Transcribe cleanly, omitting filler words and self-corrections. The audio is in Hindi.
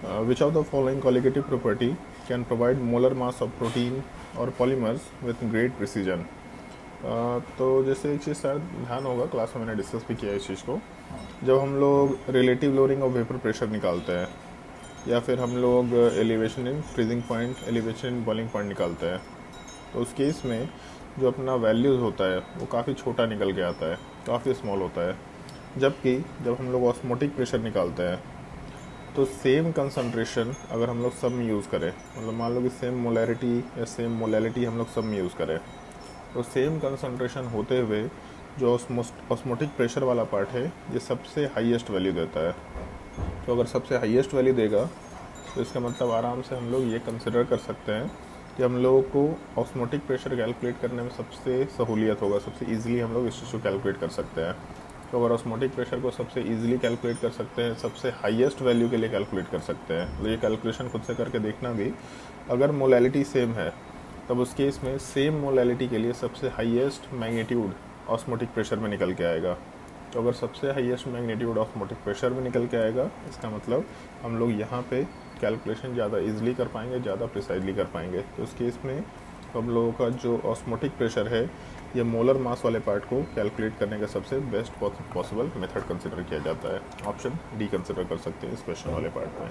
Which of the following colligative property can provide molar mass of protein or polymers with great precision? तो जैसे एक चीज़ शायद ध्यान होगा, क्लास में मैंने डिस्कस भी किया है इस चीज़ को। जब हम लोग relative lowering of vapour pressure निकालते हैं या फिर हम लोग elevation in freezing point, elevation in boiling point निकालते हैं, तो उस केस में जो अपना वैल्यूज़ होता है वो काफ़ी छोटा निकल के आता है, काफ़ी स्मॉल होता है। जबकि जब हम लोग ऑस्मोटिक प्रेशर निकालते हैं तो सेम कंसंट्रेशन अगर हम लोग सब में यूज़ करें, मतलब मान लो कि सेम मोलैरिटी या सेम मोलैलिटी हम लोग सब में यूज़ करें, तो सेम कंसंट्रेशन होते हुए जो ऑस्मोटिक प्रेशर वाला पार्ट है ये सबसे हाईएस्ट वैल्यू देता है। तो अगर सबसे हाईएस्ट वैल्यू देगा तो इसका मतलब आराम से हम लोग ये कंसिडर कर सकते हैं कि हम लोगों को ऑस्मोटिक प्रेशर कैलकुलेट करने में सबसे सहूलियत होगा, सबसे इजीली हम लोग इस चीज़ को कैलकुलेट कर सकते हैं। तो अगर ऑस्मोटिक प्रेशर को सबसे इजीली कैलकुलेट कर सकते हैं, सबसे हाईएस्ट वैल्यू के लिए कैलकुलेट कर सकते हैं, तो ये कैलकुलेशन खुद से करके देखना भी। अगर मोलैलिटी सेम है तब उस केस में सेम मोलैलिटी के लिए सबसे हाईएस्ट मैग्नीट्यूड ऑस्मोटिक प्रेशर में निकल के आएगा। तो अगर सबसे हाईएस्ट मैग्नीट्यूड ऑस्मोटिक प्रेशर में निकल के आएगा, इसका मतलब हम लोग यहाँ पे कैलकुलेशन ज़्यादा इजीली कर पाएंगे, ज़्यादा प्रिसाइजली कर पाएंगे। तो इस केस में हम लोगों का जो ऑस्मोटिक प्रेशर है ये मोलर मास वाले पार्ट को कैलकुलेट करने का सबसे बेस्ट पॉसिबल मेथड कंसिडर किया जाता है। ऑप्शन डी कंसिडर कर सकते हैं इस क्वेश्चन वाले पार्ट में।